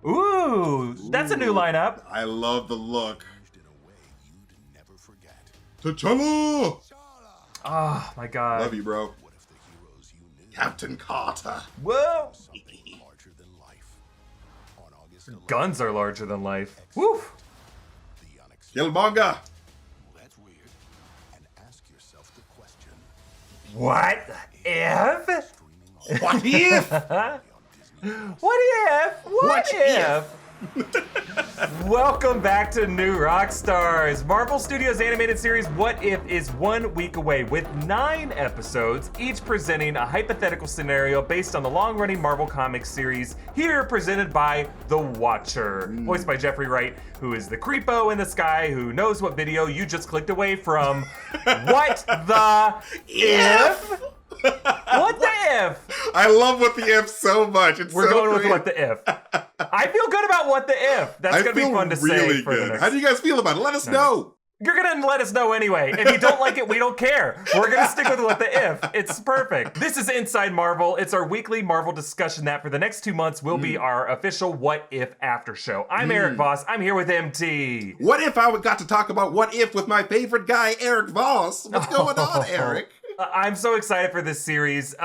Ooh, that's a new lineup. I love the look. T'Challa! Oh my god. Love you, bro. Captain Carter. Whoa! Guns are larger than life. Woo! Killmonger. What if? What if? What if? What if? Welcome back to New Rockstars. Marvel Studios animated series What If is 1 week away with 9 episodes, each presenting a hypothetical scenario based on the long-running Marvel Comics series, here presented by The Watcher, voiced by Jeffrey Wright, who is the creepo in the sky who knows what video you just clicked away from. What the if? What the if? I love what the if so much. It's We're so going great. with what the if. I feel good about what the if. That's going to be fun to really say for the good. next. How do you guys feel about it? Let us know. You're going to let us know anyway. If you don't like it, we don't care. We're going to stick with what the if. It's perfect. This is Inside Marvel. It's our weekly Marvel discussion that for the next 2 months will be our official What If after show. I'm Erik Voss. I'm here with MT. What if I got to talk about what if with my favorite guy, Erik Voss? What's going on, Erik? I'm so excited for this series.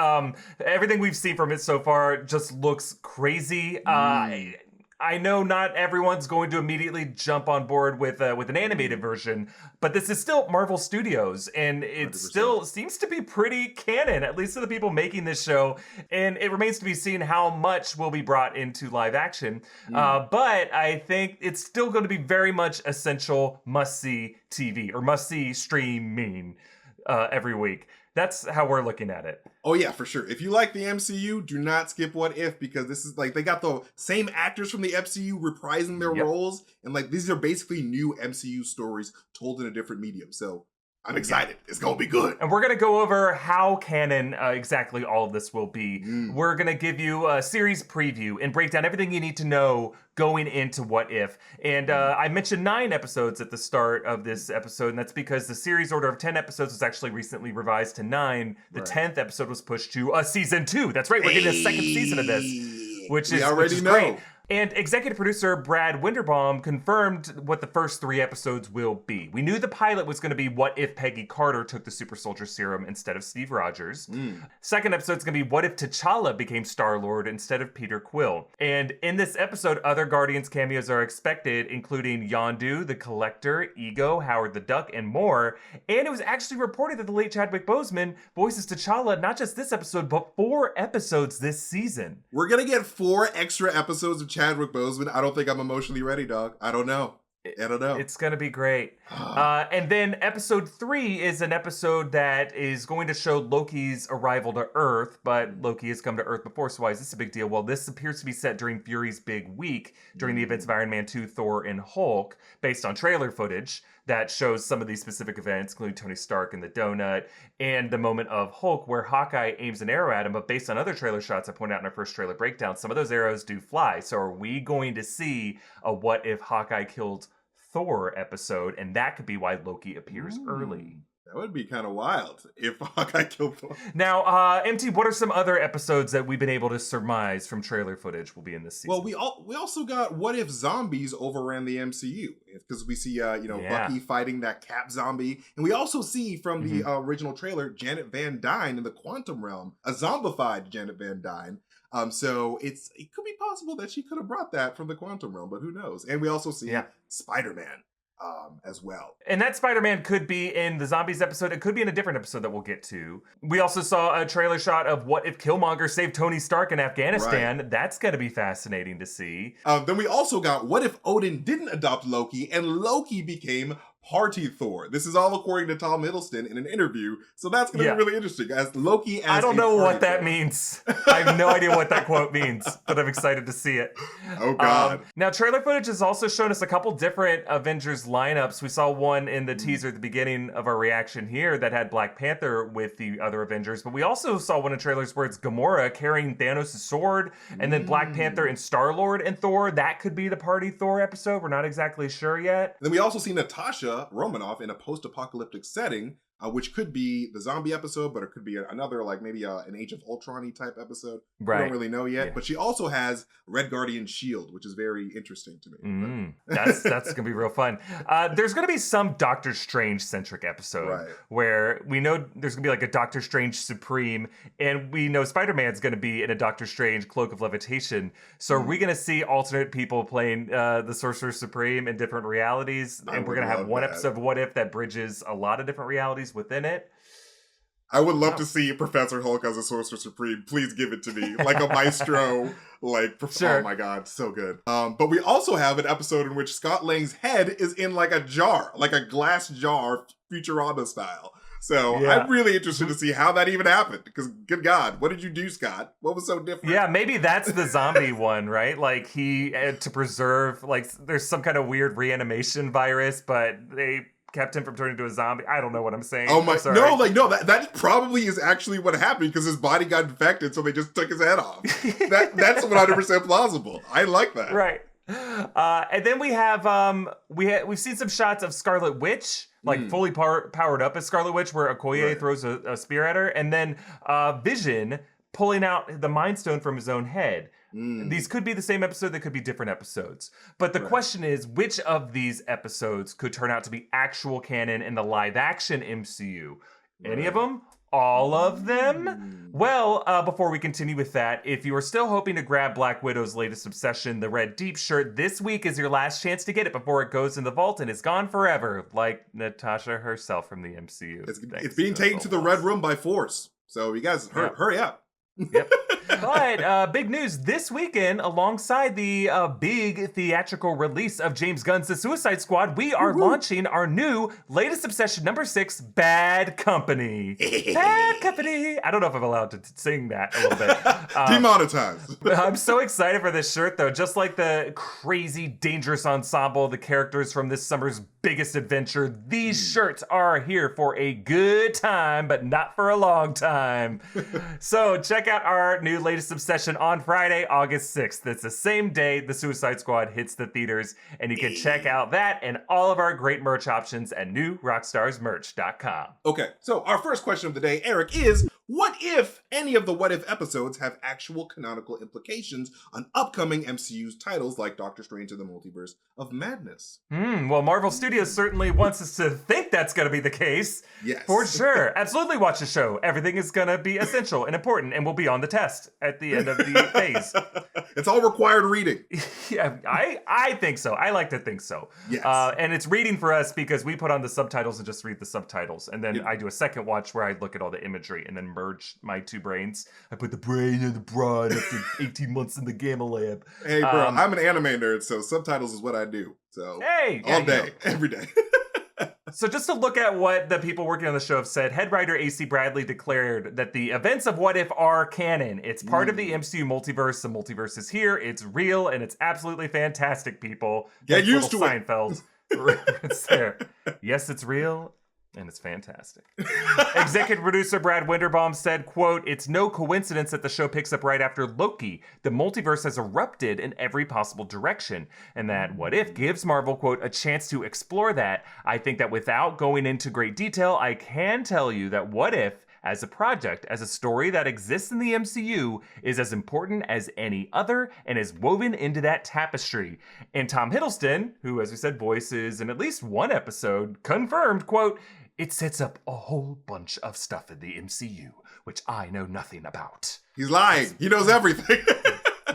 Everything we've seen from it so far just looks crazy. I know not everyone's going to immediately jump on board with an animated version, but this is still Marvel Studios, and it 100%. still seems to be pretty canon, at least to the people making this show. And it remains to be seen how much will be brought into live action. But I think it's still going to be very much essential must-see TV or must-see streaming every week. That's how we're looking at it. Oh yeah, for sure. If you like the MCU, do not skip What If, because this is like they got the same actors from the MCU reprising their roles, and like these are basically new MCU stories told in a different medium. So I'm excited. It's gonna be good. And we're gonna go over how canon exactly all of this will be. We're gonna give you a series preview and break down everything you need to know going into What If. And I mentioned 9 episodes at the start of this episode, and that's because the series order of 10 episodes was actually recently revised to 9. The 10th episode was pushed to season 2. That's right, we're getting a second season of this, which is great. And executive producer Brad Winderbaum confirmed what the first 3 episodes will be. We knew the pilot was going to be what if Peggy Carter took the supersoldier serum instead of Steve Rogers. Second episode's going to be what if T'Challa became Star-Lord instead of Peter Quill. And in this episode, other Guardians cameos are expected, including Yondu, the Collector, Ego, Howard the Duck, and more. And it was actually reported that the late Chadwick Boseman voices T'Challa not just this episode, but 4 episodes this season. We're gonna get 4 extra episodes of Chadwick Boseman. I don't think I'm emotionally ready, dog. I don't know. It's going to be great. And then episode 3 is an episode that is going to show Loki's arrival to Earth, but Loki has come to Earth before, so why is this a big deal? Well, this appears to be set during Fury's big week, during the events of Iron Man 2, Thor, and Hulk, based on trailer footage that shows some of these specific events, including Tony Stark and the donut, and the moment of Hulk where Hawkeye aims an arrow at him, but based on other trailer shots I pointed out in our first trailer breakdown, some of those arrows do fly. So are we going to see a what if Hawkeye killed Thor episode, and that could be why Loki appears early. That would be kind of wild if Hawkeye killed Thor. Now, MT, what are some other episodes that we've been able to surmise from trailer footage will be in this season? Well, we also got what if zombies overran the MCU, because we see Bucky fighting that Cap zombie, and we also see from the original trailer Janet Van Dyne in the quantum realm, a zombified Janet Van Dyne. So it could be possible that she could have brought that from the quantum realm, but who knows? And we also see Spider-Man as well. And that Spider-Man could be in the Zombies episode. It could be in a different episode that we'll get to. We also saw a trailer shot of what if Killmonger saved Tony Stark in Afghanistan. Right. That's going to be fascinating to see. Then we also got what if Odin didn't adopt Loki and Loki became Party Thor. This is all according to Tom Hiddleston in an interview, so that's going to be really interesting. As Loki, as I don't know what that means. I have no idea what that quote means, but I'm excited to see it. Oh God! Now, trailer footage has also shown us a couple different Avengers lineups. We saw one in the teaser at the beginning of our reaction here that had Black Panther with the other Avengers, but we also saw one in trailers where it's Gamora carrying Thanos' sword, and then Black Panther and Star-Lord and Thor. That could be the Party Thor episode. We're not exactly sure yet. Then we also see Natasha Romanoff in a post-apocalyptic setting which could be the zombie episode, but it could be another, like maybe an Age of Ultron-y type episode. Right. We don't really know yet. Yeah. But she also has Red Guardian shield, which is very interesting to me. That's going to be real fun. There's going to be some Doctor Strange-centric episode where we know there's going to be like a Doctor Strange Supreme, and we know Spider-Man's going to be in a Doctor Strange Cloak of Levitation. So are we going to see alternate people playing the Sorcerer Supreme in different realities? And we're going to have one episode of What If that bridges a lot of different realities within it. I would love to see Professor Hulk as a Sorcerer Supreme. Please give it to me. Like a maestro. Sure. Oh my God, so good. But we also have an episode in which Scott Lang's head is in like a jar, like a glass jar, Futurama style. So I'm really interested to see how that even happened. Because good God, what did you do, Scott? What was so different? Yeah, maybe that's the zombie one, right? Like he had to preserve, like there's some kind of weird reanimation virus, but they kept him from turning into a zombie. I don't know what I'm saying. Oh my, no, that probably is actually what happened because his body got infected, so they just took his head off. That's 100% plausible. I like that. Right. And then we have we've seen some shots of Scarlet Witch, like fully powered up as Scarlet Witch, where Okoye throws a spear at her, and then Vision pulling out the Mind Stone from his own head. These could be the same episode, they could be different episodes. But the question is, which of these episodes could turn out to be actual canon in the live-action MCU? Any of them? All of them? Well, before we continue with that, if you are still hoping to grab Black Widow's latest obsession, the Red Deep shirt, this week is your last chance to get it before it goes in the vault and is gone forever, like Natasha herself from the MCU. It's being taken to the Red Room by force. So you guys, hurry up. Yep. But big news this weekend, alongside the big theatrical release of James Gunn's The Suicide Squad, we are launching our new latest obsession number 6, Bad Company. Bad Company. I don't know if I'm allowed to sing that a little bit. Demonetized. I'm so excited for this shirt, though. Just like the crazy, dangerous ensemble, the characters from this summer's biggest adventure, these shirts are here for a good time, but not for a long time. So check out our new latest obsession on Friday, August 6th. It's the same day The Suicide Squad hits the theaters, and you can check out that and all of our great merch options at newrockstarsmerch.com. Okay, so our first question of the day, Eric, is what if any of the What If episodes have actual canonical implications on upcoming MCU's titles like Doctor Strange and the Multiverse of Madness? Well, Marvel Studios certainly wants us to think that's going to be the case. Yes. For sure. Absolutely watch the show. Everything is going to be essential and important and will be on the test at the end of the phase. It's all required reading. Yeah, I think so. I like to think so. Yes. And it's reading for us because we put on the subtitles and just read the subtitles. And then I do a second watch where I look at all the imagery and then merge my two brains. I put the brain in the brawn after 18 months in the gamma lab. Hey, bro, I'm an anime nerd, so subtitles is what I do. So all day, every day. So just to look at what the people working on the show have said, head writer AC Bradley declared that the events of What If are canon. It's part of the MCU multiverse. The multiverse is here. It's real, and it's absolutely fantastic, people. Get used to Seinfeld. It's there. Yes, it's real. And it's fantastic. Executive producer Brad Winderbaum said, quote, "It's no coincidence that the show picks up right after Loki. The multiverse has erupted in every possible direction. And that What If gives Marvel, quote, a chance to explore that. I think that without going into great detail, I can tell you that What If, as a project, as a story that exists in the MCU, is as important as any other and is woven into that tapestry." And Tom Hiddleston, who, as we said, voices in at least one episode, confirmed, quote, "It sets up a whole bunch of stuff in the MCU, which I know nothing about." He's lying. He knows everything.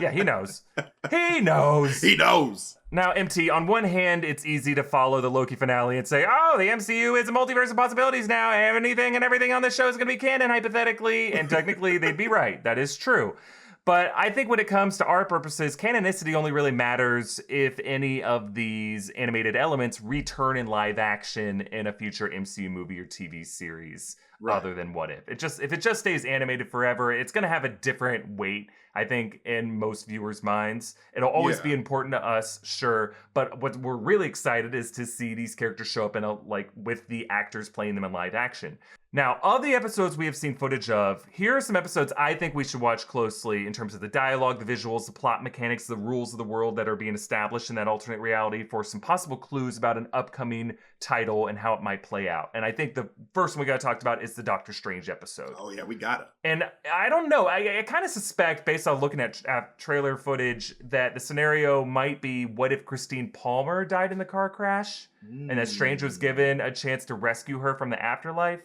Yeah, he knows. He knows. He knows. Now, MT, on one hand, it's easy to follow the Loki finale and say, oh, the MCU is a multiverse of possibilities now. Anything and everything on this show is going to be canon, hypothetically. And technically, they'd be right. That is true. But I think when it comes to our purposes, canonicity only really matters if any of these animated elements return in live action in a future MCU movie or TV series, other than What If. If it just stays animated forever, it's going to have a different weight, I think, in most viewers' minds. It'll always be important to us, sure, but what we're really excited is to see these characters show up in with the actors playing them in live action. Now, of the episodes we have seen footage of, here are some episodes I think we should watch closely in terms of the dialogue, the visuals, the plot mechanics, the rules of the world that are being established in that alternate reality for some possible clues about an upcoming title and how it might play out. And I think the first one we got talked about is the Doctor Strange episode. Oh yeah, we got it. And I don't know, I kind of suspect, based on looking at trailer footage, that the scenario might be, what if Christine Palmer died in the car crash? And that Strange was given a chance to rescue her from the afterlife?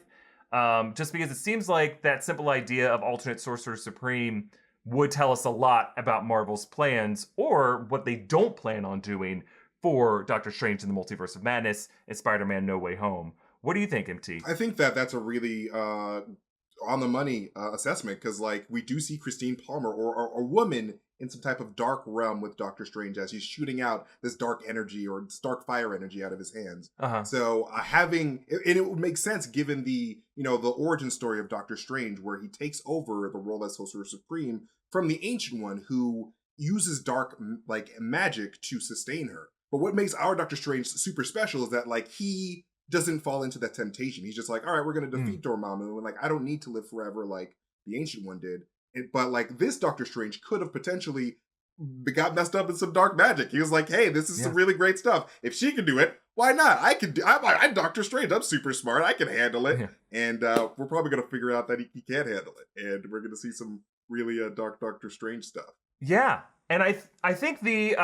Just because it seems like that simple idea of alternate Sorcerer Supreme would tell us a lot about Marvel's plans, or what they don't plan on doing for Doctor Strange in the Multiverse of Madness and Spider-Man No Way Home. What do you think, MT? I think that that's a really on the money assessment, because like we do see Christine Palmer or a woman in some type of dark realm with Doctor Strange as he's shooting out this dark energy or dark fire energy out of his hands. So having, and it would make sense given the, you know, the origin story of Doctor Strange, where he takes over the role as Sorcerer Supreme from the Ancient One, who uses dark like magic to sustain her. But what makes our Doctor Strange super special is that like he doesn't fall into that temptation. He's just like, all right, we're going to defeat Dormammu, and like I don't need to live forever like the Ancient One did. But like this Doctor Strange could have potentially got messed up in some dark magic. He was like, hey, this is some really great stuff. If she can do it, why not? I can do. I'm Doctor Strange. I'm super smart. I can handle it. And we're probably going to figure out that he can't handle it. And we're going to see some really dark Doctor Strange stuff. Yeah. And I think the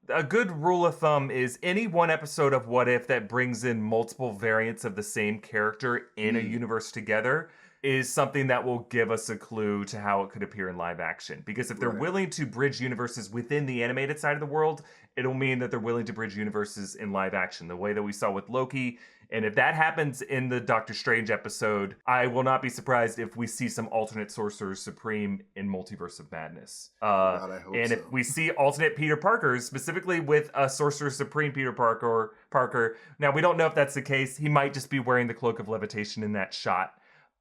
a good rule of thumb is any one episode of What If that brings in multiple variants of the same character in a universe together is something that will give us a clue to how it could appear in live action. Because if they're willing to bridge universes within the animated side of the world, it'll mean that they're willing to bridge universes in live action, the way that we saw with Loki. And if that happens in the Doctor Strange episode, I will not be surprised if we see some alternate Sorcerer Supreme in Multiverse of Madness. God, I hope and so. if we see alternate Peter Parkers, specifically with a Sorcerer Supreme Peter Parker, now we don't know if that's the case. He might just be wearing the Cloak of Levitation in that shot.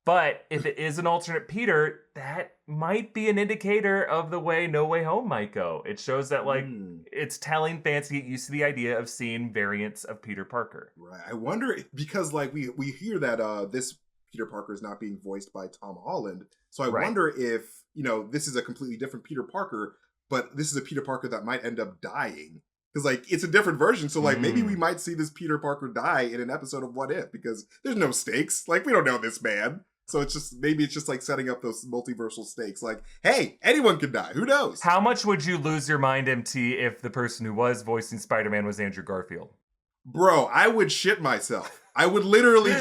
But if it is an alternate Peter, that might be an indicator of the way No Way Home might go. It shows that, like, it's telling fans to get used to the idea of seeing variants of Peter Parker. Right. I wonder if, because, like, we hear that this Peter Parker is not being voiced by Tom Holland. So I wonder if, you know, this is a completely different Peter Parker, but this is a Peter Parker that might end up dying. Because, like, it's a different version. So, like, maybe we might see this Peter Parker die in an episode of What If, because there's no stakes. Like, we don't know this man. So it's just, maybe it's just like setting up those multiversal stakes. Like, hey, anyone can die. Who knows? How much would you lose your mind, MT, if the person who was voicing Spider-Man was Andrew Garfield? Bro, I would shit myself. I would literally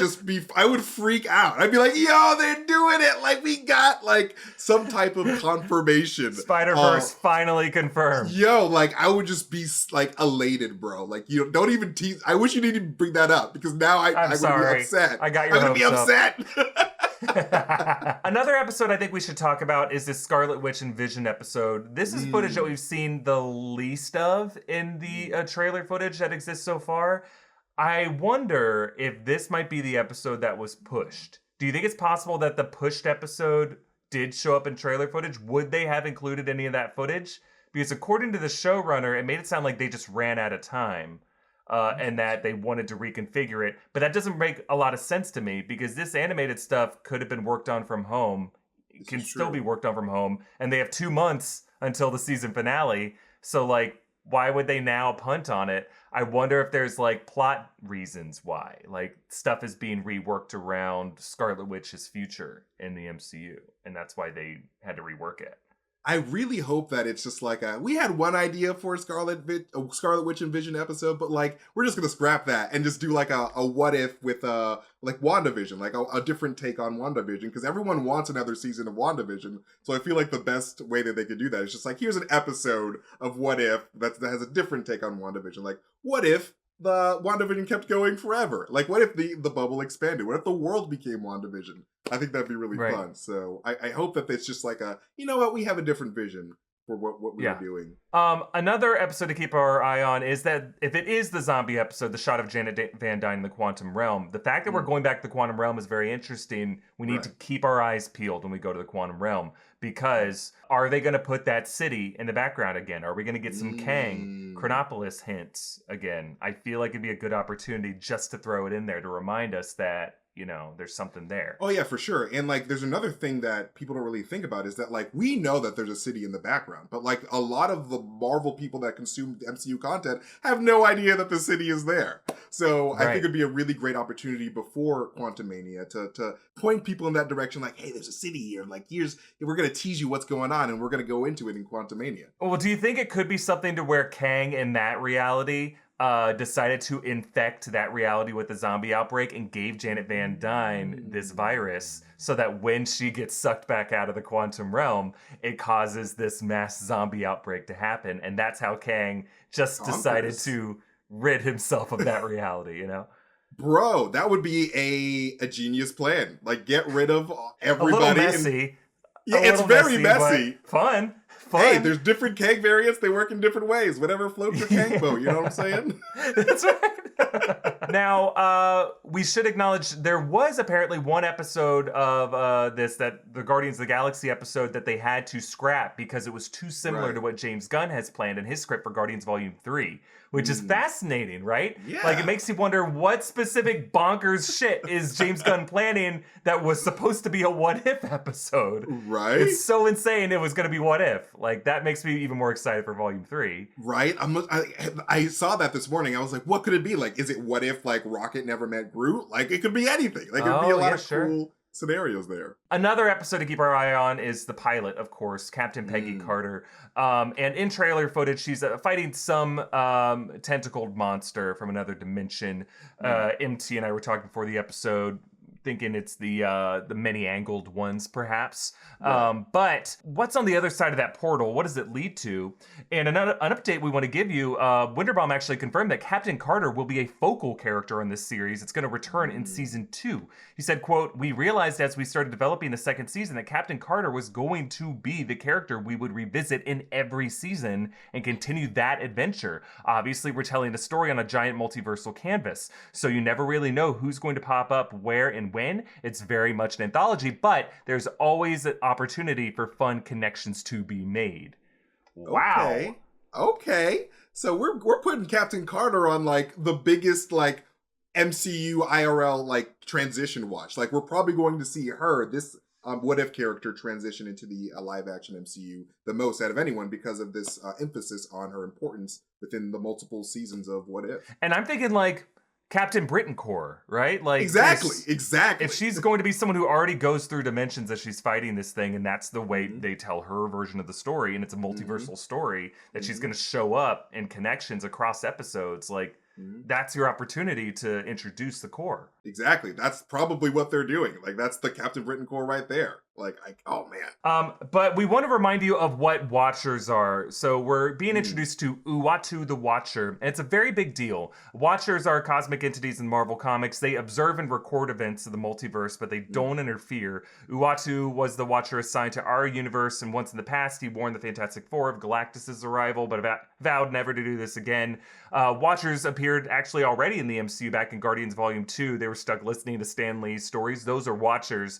I would freak out. I'd be like, yo, they're doing it. Like, we got like some type of confirmation. Spider-Verse finally confirmed. Yo, like, I would just be like elated, bro. Like, you don't even tease. I wish you didn't even bring that up, because now I would be upset. I got your I'm hopes gonna be upset. Another episode I think we should talk about is this Scarlet Witch and Vision episode. This is footage that we've seen the least of in the trailer footage that exists so far. I wonder if this might be the episode that was pushed. Do you think it's possible that the pushed episode did show up in trailer footage? Would they have included any of that footage? Because according to the showrunner, it made it sound like they just ran out of time. And that they wanted to reconfigure it. But that doesn't make a lot of sense to me, because this animated stuff could have been worked on from home. It can still be worked on from home. And they have 2 months until the season finale. So, like, why would they now punt on it? I wonder if there's, like, plot reasons why. Like, stuff is being reworked around Scarlet Witch's future in the MCU. And that's why they had to rework it. I really hope that it's just like we had one idea for a Scarlet Witch and Vision episode, but like we're just gonna scrap that and just do like a what if with like WandaVision, like a different take on WandaVision, because everyone wants another season of WandaVision. So I feel like the best way that they could do that is just like, here's an episode of What If that has a different take on WandaVision. Like, what if the WandaVision kept going forever? Like, what if the bubble expanded? What if the world became WandaVision? I think that'd be really fun. So I hope that it's just like you know what, we have a different vision for what we are doing. Another episode to keep our eye on is that if it is the zombie episode, the shot of Janet Van Dyne in the quantum realm, the fact that we're going back to the quantum realm is very interesting. We need to keep our eyes peeled when we go to the quantum realm, because are they going to put that city in the background again? Are we going to get some Kang, Chronopolis hints again? I feel like it'd be a good opportunity just to throw it in there to remind us that there's something there. Oh yeah, for sure. And like there's another thing that people don't really think about is that like we know that there's a city in the background, but like a lot of the Marvel people that consume MCU content have no idea that the city is there. So I think it'd be a really great opportunity before Quantumania to point people in that direction, like, hey, there's a city here. Like we're gonna tease you what's going on and we're gonna go into it in Quantumania. Well, do you think it could be something to where Kang in that reality decided to infect that reality with the zombie outbreak and gave Janet Van Dyne this virus so that when she gets sucked back out of the quantum realm, it causes this mass zombie outbreak to happen. And that's how Kang just decided to rid himself of that reality, Bro, that would be a genius plan. Like, get rid of everybody. A little messy. Yeah, it's very messy. Fun. Hey, there's different Kang variants. They work in different ways. Whatever floats your Kang boat. You know what I'm saying? That's right. Now, we should acknowledge there was apparently one episode of the Guardians of the Galaxy episode that they had to scrap because it was too similar to what James Gunn has planned in his script for Guardians Volume 3, which is fascinating, right? Yeah. Like, it makes you wonder what specific bonkers shit is James Gunn planning that was supposed to be a What If episode. Right. It's so insane it was going to be What If. Like, that makes me even more excited for Volume 3. Right? I saw that this morning. I was like, what could it be? Like, is it what if, like, Rocket never met Groot? Like, it could be anything. Like, it could be a lot of cool scenarios there. Another episode to keep our eye on is the pilot, of course, Captain Peggy Carter. And in trailer footage, she's fighting some tentacled monster from another dimension. MT and I were talking before the episode, thinking it's the many-angled ones, perhaps. Right. But what's on the other side of that portal? What does it lead to? And an update we want to give you, Winterbaum actually confirmed that Captain Carter will be a focal character in this series. It's going to return in Season 2. He said, quote, "We realized as we started developing the second season that Captain Carter was going to be the character we would revisit in every season and continue that adventure. Obviously, we're telling a story on a giant multiversal canvas, so you never really know who's going to pop up where and when. It's very much an anthology, but there's always an opportunity for fun connections to be made." Wow. Okay. So we're putting Captain Carter on like the biggest like MCU IRL like transition watch. Like we're probably going to see her, this What If character, transition into the live action MCU the most out of anyone because of this emphasis on her importance within the multiple seasons of What If. And I'm thinking like Captain Britain Corps, right? Like exactly. If she's going to be someone who already goes through dimensions as she's fighting this thing, and that's the way they tell her version of the story, and it's a multiversal story that she's going to show up in connections across episodes, like that's your opportunity to introduce the Corps. Exactly. That's probably what they're doing. Like that's the Captain Britain Corps right there. Like, oh man. But we want to remind you of what Watchers are. So we're being introduced to Uatu the Watcher, and it's a very big deal. Watchers are cosmic entities in Marvel Comics. They observe and record events of the multiverse, but they don't interfere. Uatu was the Watcher assigned to our universe, and once in the past, he warned the Fantastic Four of Galactus' arrival, but vowed never to do this again. Watchers appeared actually already in the MCU back in Guardians Volume 2. They were stuck listening to Stan Lee's stories. Those are Watchers.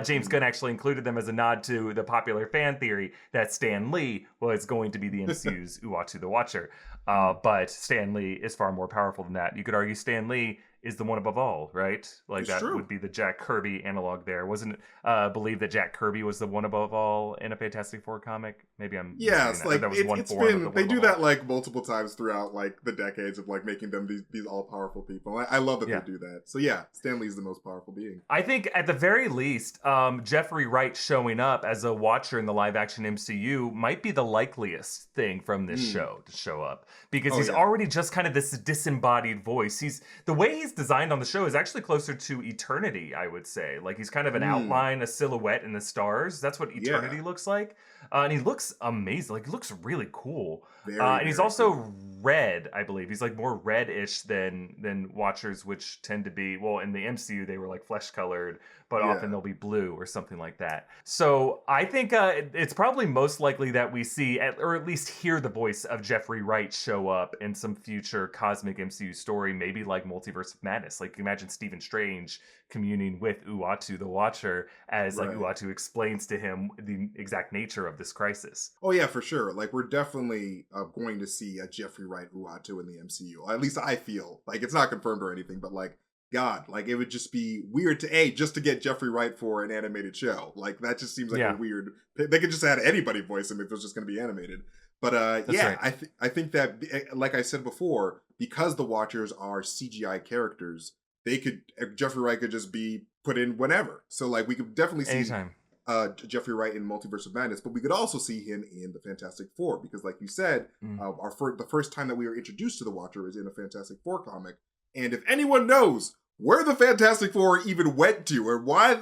James Gunn actually included them as a nod to the popular fan theory that Stan Lee was going to be the MCU's Uatu the Watcher. But Stan Lee is far more powerful than that. You could argue Stan Lee is the one above all, right? Like that would be the Jack Kirby analog there. Wasn't it believed that Jack Kirby was the one above all in a Fantastic Four comic? Maybe I'm like that was it's been they do that like multiple times throughout like the decades of like making them these all powerful people. I love that they do that. So yeah, Stan Lee's the most powerful being. I think at the very least, Jeffrey Wright showing up as a Watcher in the live action MCU might be the likeliest thing from this show to show up, because he's already just kind of this disembodied voice. The way he's designed on the show is actually closer to Eternity, I would say. Like he's kind of an outline, a silhouette in the stars. That's what Eternity looks like. And he looks amazing. Like he looks really cool. And he's also red, I believe. He's like more reddish than Watchers, which tend to be, well, in the MCU they were like flesh colored, but often they'll be blue or something like that. So I think it's probably most likely that we see, or at least hear the voice of Jeffrey Wright show up in some future cosmic MCU story, maybe like Multiverse of Madness. Like imagine Stephen Strange communing with Uatu the Watcher as like Uatu explains to him the exact nature of this crisis. Oh yeah, for sure. Like we're definitely going to see a Jeffrey Wright Uatu in the MCU. At least I feel like it's not confirmed or anything, but like God, like it would just be weird just to get Jeffrey Wright for an animated show. Like that just seems like a weird. They could just have anybody voice him if it was just going to be animated. But right. I think that, like I said before, because the Watchers are CGI characters, Jeffrey Wright could just be put in whenever. So like we could definitely see anytime. Jeffrey Wright in Multiverse of Madness, but we could also see him in the Fantastic Four because, like you said, the first time that we were introduced to the Watcher is in a Fantastic Four comic. And if anyone knows where the Fantastic Four even went to, or why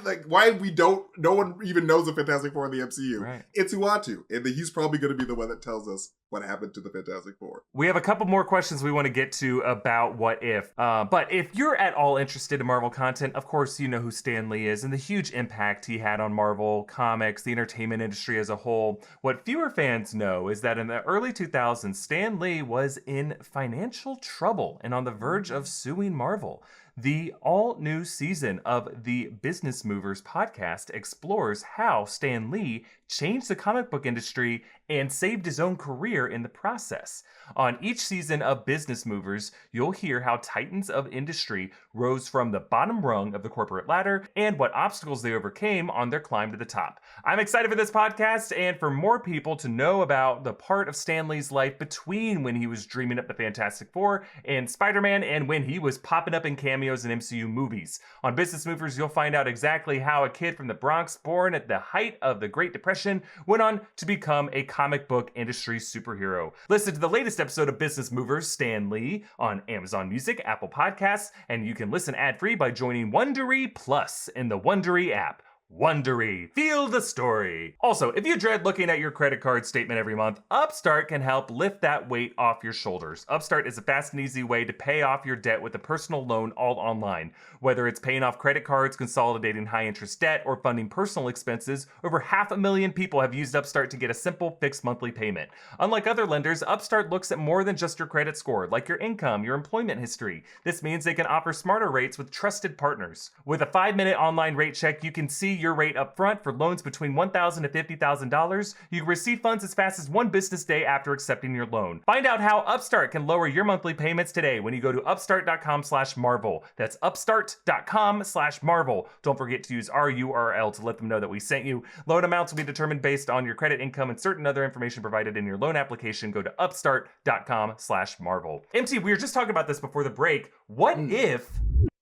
no one even knows the Fantastic Four in the MCU, right. It's Uatu, and he's probably going to be the one that tells us what happened to the Fantastic Four. We have a couple more questions we want to get to about What If, but if you're at all interested in Marvel content, of course you know who Stan Lee is and the huge impact he had on Marvel Comics, the entertainment industry as a whole. What fewer fans know is that in the early 2000s, Stan Lee was in financial trouble and on the verge of suing Marvel. The all-new season of the Business Movers podcast explores how Stan Lee changed the comic book industry and saved his own career in the process. On each season of Business Movers, you'll hear how titans of industry rose from the bottom rung of the corporate ladder and what obstacles they overcame on their climb to the top. I'm excited for this podcast and for more people to know about the part of Stan Lee's life between when he was dreaming up the Fantastic Four and Spider-Man and when he was popping up in cameos in MCU movies. On Business Movers, you'll find out exactly how a kid from the Bronx born at the height of the Great Depression went on to become a comic book industry superhero. Listen to the latest episode of Business Movers, Stan Lee, on Amazon Music, Apple Podcasts, and you can listen ad-free by joining Wondery Plus in the Wondery app. Wondery. Feel the story. Also, if you dread looking at your credit card statement every month, Upstart can help lift that weight off your shoulders. Upstart is a fast and easy way to pay off your debt with a personal loan all online. Whether it's paying off credit cards, consolidating high-interest debt, or funding personal expenses, over 500,000 people have used Upstart to get a simple fixed monthly payment. Unlike other lenders, Upstart looks at more than just your credit score, like your income, your employment history. This means they can offer smarter rates with trusted partners. With a 5-minute online rate check, you can see your rate up front for loans between $1,000 to $50,000. You can receive funds as fast as one business day after accepting your loan. Find out how Upstart can lower your monthly payments today when you go to upstart.com/Marvel. That's upstart.com/Marvel. Don't forget to use our URL to let them know that we sent you. Loan amounts will be determined based on your credit, income, and certain other information provided in your loan application. Go to upstart.com/Marvel. MT, we were just talking about this before the break. What if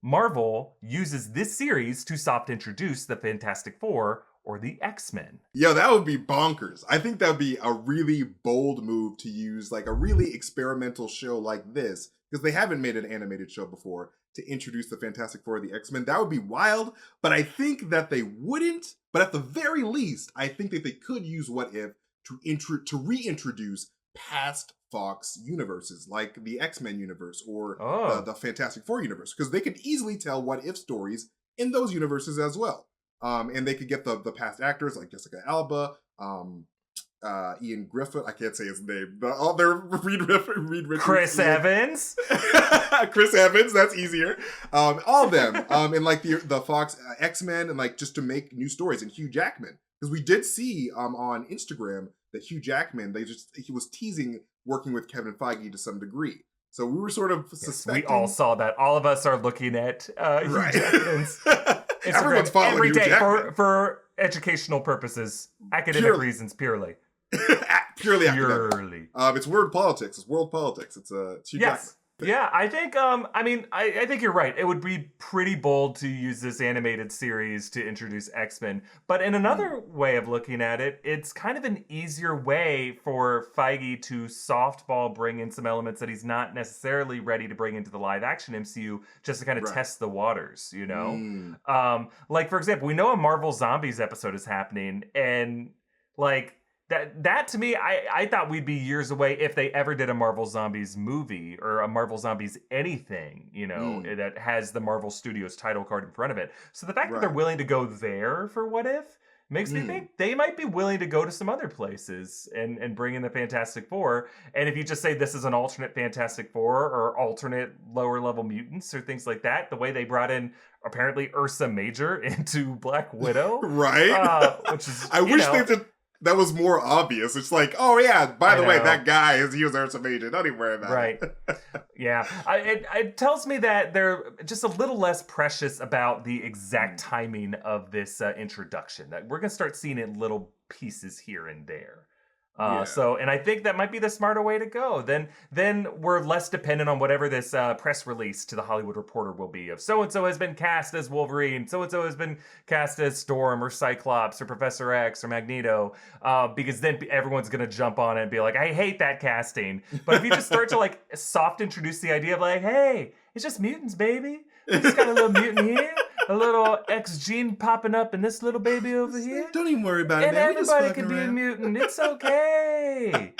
Marvel uses this series to soft introduce the Fantastic Four or the X-Men? Yo, that would be bonkers. I think that would be a really bold move to use, like a really experimental show like this, because they haven't made an animated show before, to introduce the Fantastic Four or the X-Men. That would be wild, but I think that they wouldn't. But at the very least, I think that they could use What If to reintroduce past Fox universes, like the X-Men universe or the Fantastic Four universe, because they could easily tell what if stories in those universes as well. And they could get the past actors like Jessica Alba, Ian Griffin, I can't say his name, Reed Richards, Chris Evans, Chris Evans, that's easier. All of them, and like the Fox X-Men, and like just to make new stories, and Hugh Jackman, because we did see on Instagram that Hugh Jackman, he was teasing working with Kevin Feige to some degree. So we were sort of suspecting. We all saw that. All of us are looking at Hugh Jackman's Everyone's following every day Hugh Jackman. for educational purposes, academic reasons, purely. Purely academic. It's world politics. It's world politics. It's Hugh Jackman. Yeah, I think, I think you're right. It would be pretty bold to use this animated series to introduce X-Men. But in another way of looking at it, it's kind of an easier way for Feige to softball bring in some elements that he's not necessarily ready to bring into the live-action MCU, just to kind of test the waters, you know? Like, for example, we know a Marvel Zombies episode is happening, and, like, That to me, I thought we'd be years away if they ever did a Marvel Zombies movie or a Marvel Zombies anything, you know, that has the Marvel Studios title card in front of it. So the fact that they're willing to go there for What If makes me think they might be willing to go to some other places and bring in the Fantastic Four. And if you just say this is an alternate Fantastic Four or alternate lower level mutants or things like that, the way they brought in apparently Ursa Major into Black Widow. Right. Which is, I wish they did. That was more obvious. It's like, oh yeah, by the way, that guy is user some agent. Don't even worry about it. Right. Yeah. It tells me that they're just a little less precious about the exact timing of this introduction. That we're going to start seeing it in little pieces here and there. And I think that might be the smarter way to go. Then we're less dependent on whatever this press release to the Hollywood Reporter will be of so-and-so has been cast as Wolverine, so-and-so has been cast as Storm or Cyclops or Professor X or Magneto, because then everyone's going to jump on it and be like, I hate that casting. But if you just start to like soft introduce the idea of like, hey, it's just mutants, baby. We just got a little mutant here, a little X gene popping up in this little baby over here. Don't even worry about it, and man. everybody can be a mutant. It's okay.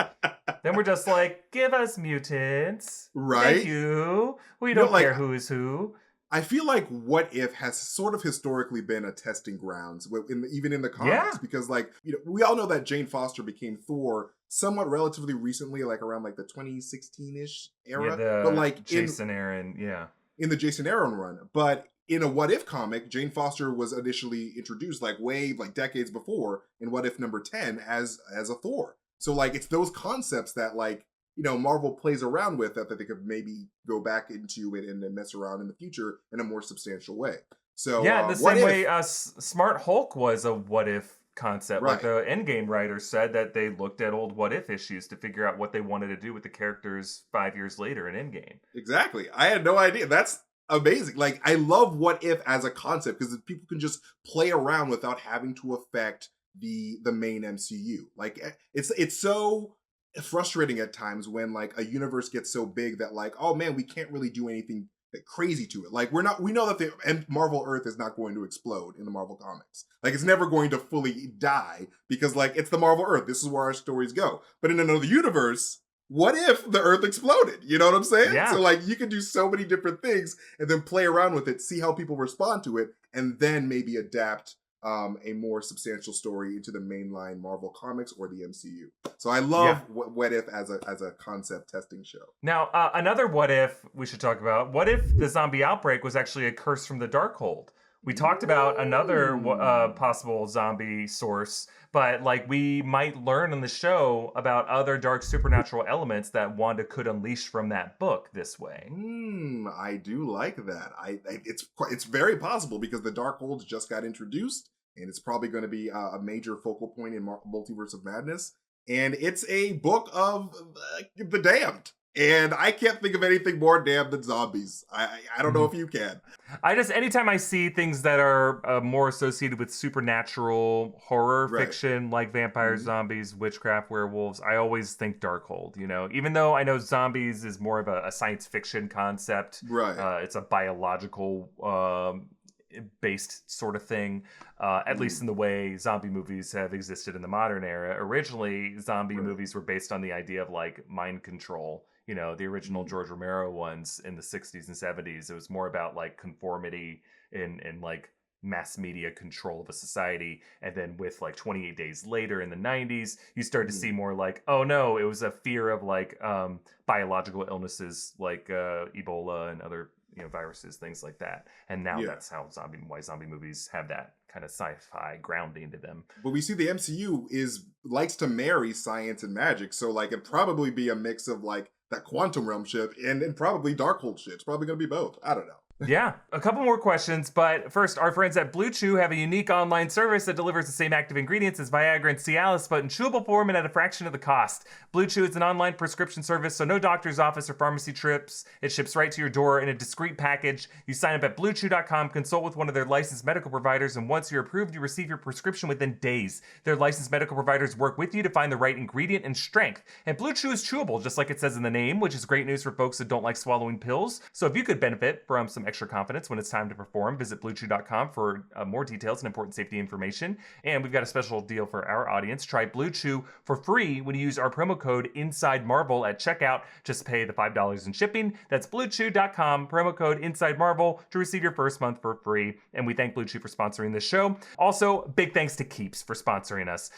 Then we're just like, give us mutants. Right? Thank you. We don't care who is who. I feel like What If has sort of historically been a testing grounds, even in the comics, because like, you know, we all know that Jane Foster became Thor somewhat relatively recently, like around like the 2016-ish era. But like Jason Aaron, in the Jason Aaron run. But in a What If comic, Jane Foster was initially introduced like decades before in What If number 10 as a Thor. So like it's those concepts that like, you know, Marvel plays around with that they could maybe go back into it and mess around in the future in a more substantial way. So the same way Smart Hulk was a What If concept. Right. Like the Endgame writers said that they looked at old What If issues to figure out what they wanted to do with the characters 5 years later in Endgame. Exactly. I had no idea. That's amazing. Like I love What If as a concept because people can just play around without having to affect the main MCU. Like it's so frustrating at times when like a universe gets so big that like, oh man, we can't really do anything crazy to it. Like we know that the Marvel Earth is not going to explode in the Marvel comics. Like it's never going to fully die because like it's the Marvel Earth. This is where our stories go. But in another universe, what if the Earth exploded? You know what I'm saying? Yeah. So like you can do so many different things and then play around with it, see how people respond to it, and then maybe adapt a more substantial story into the mainline Marvel comics or the MCU. So I love What If as a concept testing show. Now, another What If we should talk about. What if the zombie outbreak was actually a curse from the Darkhold? We talked about another possible zombie source, but like we might learn in the show about other dark supernatural elements that Wanda could unleash from that book this way. I do like that. It's very possible because the Darkhold just got introduced, and it's probably going to be a major focal point in Multiverse of Madness. And it's a book of the damned. And I can't think of anything more damned than zombies. I don't know if you can. Anytime I see things that are more associated with supernatural horror fiction, like vampires, zombies, witchcraft, werewolves, I always think Darkhold, you know? Even though I know zombies is more of a science fiction concept. Right. It's a biological based sort of thing, at least in the way zombie movies have existed in the modern era. Originally, zombie movies were based on the idea of like mind control. You know, the original George Romero ones in the 60s and 70s, it was more about like conformity and like mass media control of a society. And then with like 28 Days Later in the 90s, you start to see more like, oh no, it was a fear of like biological illnesses like Ebola and other viruses, things like that. And now that's how why zombie movies have that kind of sci-fi grounding to them. But we see the MCU likes to marry science and magic, so like it'd probably be a mix of like that quantum realm ship and probably Darkhold ship. It's probably going to be both. I don't know. Yeah, a couple more questions, but first, our friends at Blue Chew have a unique online service that delivers the same active ingredients as Viagra and Cialis, but in chewable form and at a fraction of the cost. Blue Chew is an online prescription service, so no doctor's office or pharmacy trips. It ships right to your door in a discreet package. You sign up at BlueChew.com, consult with one of their licensed medical providers, and once you're approved, you receive your prescription within days. Their licensed medical providers work with you to find the right ingredient and strength. And Blue Chew is chewable, just like it says in the name, which is great news for folks that don't like swallowing pills. So if you could benefit from some extra confidence when it's time to perform, visit BlueChew.com for more details and important safety information. And we've got a special deal for our audience. Try Blue Chew for free when you use our promo code InsideMarvel at checkout. Just pay the $5 in shipping. That's BlueChew.com, promo code InsideMarvel to receive your first month for free. And we thank Blue Chew for sponsoring this show. Also, big thanks to Keeps for sponsoring us.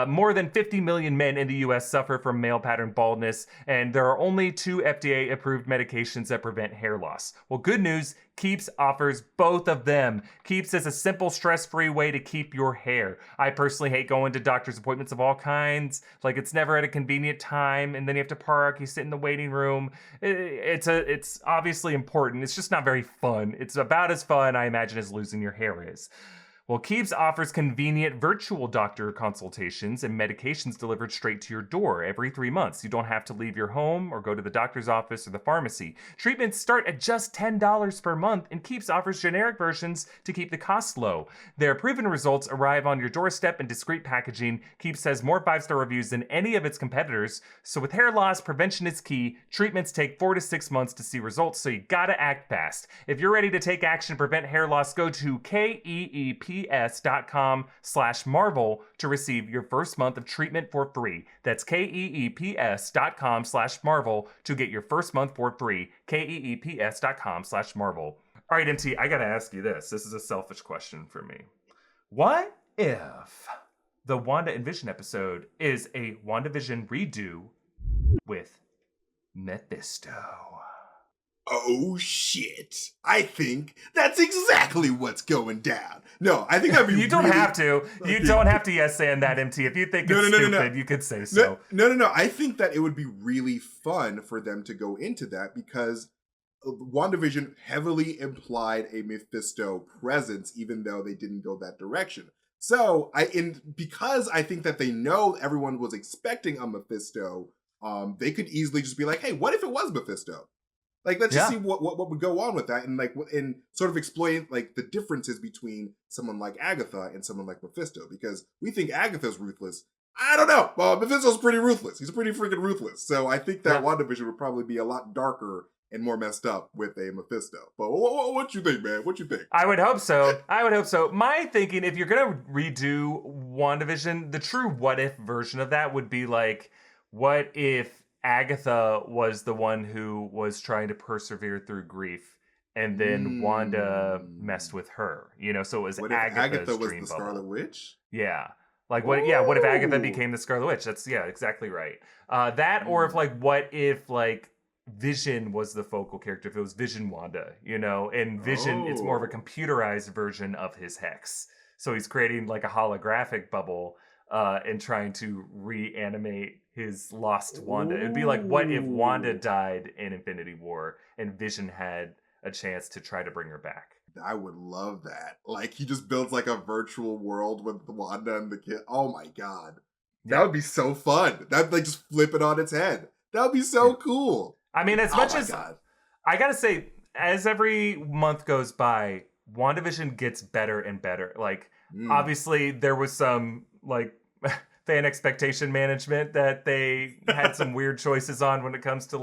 More than 50 million men in the U.S. suffer from male pattern baldness, and there are only 2 FDA-approved medications that prevent hair loss. Well, good news, Keeps offers both of them. Keeps is a simple, stress-free way to keep your hair. I personally hate going to doctor's appointments of all kinds. Like, it's never at a convenient time, and then you have to park, you sit in the waiting room. It's obviously important. It's just not very fun. It's about as fun, I imagine, as losing your hair is. Well, Keeps offers convenient virtual doctor consultations and medications delivered straight to your door every 3 months. You don't have to leave your home or go to the doctor's office or the pharmacy. Treatments start at just $10 per month, and Keeps offers generic versions to keep the costs low. Their proven results arrive on your doorstep in discreet packaging. Keeps has more 5-star reviews than any of its competitors. So with hair loss, prevention is key. Treatments take 4 to 6 months to see results, so you gotta act fast. If you're ready to take action to prevent hair loss, go to keeps.com/Marvel to receive your first month of treatment for free. That's keeps.com/Marvel to get your first month for free. keeps.com/Marvel. All right, MT, I gotta ask you this. This is a selfish question for me. What if the Wanda and Vision episode is a WandaVision redo with Mephisto? Oh shit. I think that's exactly what's going down. No, I think that'd be You don't have to. You don't have to yes and that, MT. If you think it's stupid, you could say so. No. I think that it would be really fun for them to go into that because WandaVision heavily implied a Mephisto presence, even though they didn't go that direction. So because I think that they know everyone was expecting a Mephisto, they could easily just be like, hey, what if it was Mephisto? Like, let's just see what would go on with that, and sort of explain like the differences between someone like Agatha and someone like Mephisto, because we think Agatha's ruthless. I don't know. Well, Mephisto's pretty ruthless. He's pretty freaking ruthless. So I think that WandaVision would probably be a lot darker and more messed up with a Mephisto. But what you think, man? What you think? I would hope so. My thinking, if you're gonna redo WandaVision, the true what if version of that would be like, what if Agatha was the one who was trying to persevere through grief, and then Wanda messed with her. So it was what Agatha's if Agatha was dream the bubble. Scarlet Witch? Yeah. Like what? Ooh. Yeah. What if Agatha became the Scarlet Witch? That's exactly right. Or if what if Vision was the focal character? If it was Vision Wanda, and Vision, it's more of a computerized version of his hex. So he's creating like a holographic bubble and trying to reanimate his lost Wanda. It'd be like, what if Wanda died in Infinity War and Vision had a chance to try to bring her back? I would love that. Like, he just builds like a virtual world with Wanda and the kid. Oh my god. That would be so fun. That'd just flip it on its head. That would be so cool. I mean, as much as I gotta say, as every month goes by, WandaVision gets better and better. Like, obviously there was some fan expectation management that they had some weird choices on when it comes to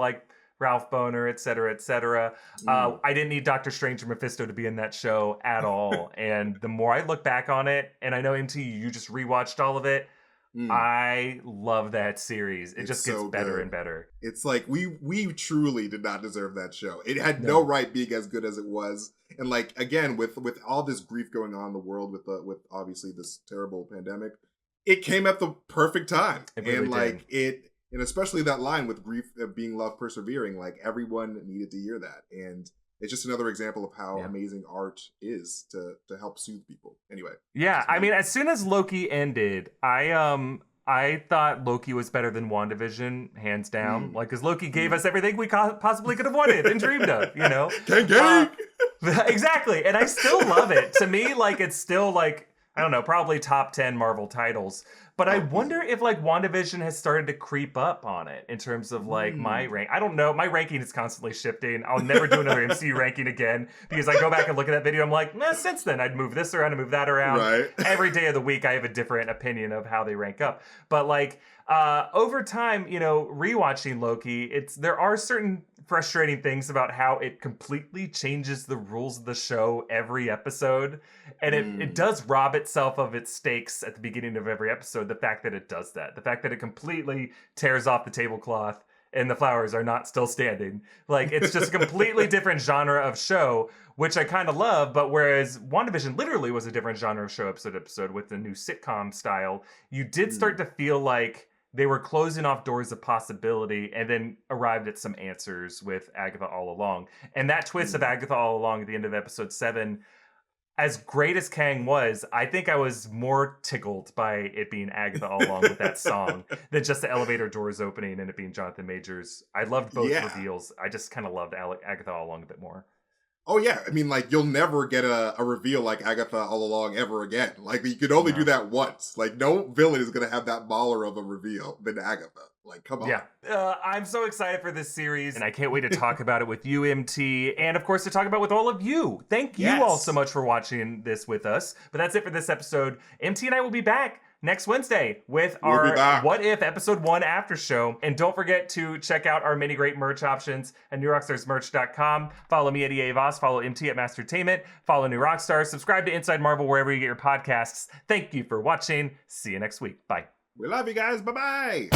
Ralph Bohner, et cetera, et cetera. I didn't need Doctor Strange or Mephisto to be in that show at all. And the more I look back on it, and I know MT, you just rewatched all of it, I love that series. It just gets better and better. It's like we truly did not deserve that show. It had no right being as good as it was. And again, with all this grief going on in the world, with obviously this terrible pandemic, it came at the perfect time. It really did. And especially that line with grief being love persevering, everyone needed to hear that. And it's just another example of how amazing art is to help soothe people. Anyway. Yeah, I mean, as soon as Loki ended, I thought Loki was better than WandaVision, hands down. Because Loki gave us everything we possibly could have wanted and dreamed of, Gang! Exactly. And I still love it. To me, it's still I don't know, probably top 10 Marvel titles. But I wonder if WandaVision has started to creep up on it in terms of my rank. I don't know. My ranking is constantly shifting. I'll never do another MCU ranking again because I go back and look at that video. I'm like, since then I'd move this around and move that around. Right. Every day of the week I have a different opinion of how they rank up. But over time, rewatching Loki, there are certain frustrating things about how it completely changes the rules of the show every episode. And it does rob itself of its stakes at the beginning of every episode. The fact that it does that. The fact that it completely tears off the tablecloth and the flowers are not still standing. It's just a completely different genre of show, which I kind of love. But whereas WandaVision literally was a different genre of show episode with the new sitcom style, you did start to feel like they were closing off doors of possibility and then arrived at some answers with Agatha all along. And that twist of Agatha all along at the end of episode 7, as great as Kang was, I think I was more tickled by it being Agatha all along with that song than just the elevator doors opening and it being Jonathan Majors. I loved both reveals. I just kind of loved Agatha all along a bit more. Oh yeah, I mean, like, you'll never get a reveal like Agatha all along ever again. Like, you could only do that once. Like, no villain is gonna have that baller of a reveal than Agatha. Like, come on. Yeah, I'm so excited for this series, and I can't wait to talk about it with you, MT, and of course to talk about with all of you. Thank you all so much for watching this with us. But that's it for this episode. MT and I will be back next Wednesday with our What If Episode 1 after show. And don't forget to check out our many great merch options at newrockstarsmerch.com. Follow me at EA Voss, follow MT at Mastertainment, follow New Rockstars, subscribe to Inside Marvel wherever you get your podcasts. Thank you for watching. See you next week. Bye. We love you guys. Bye-bye.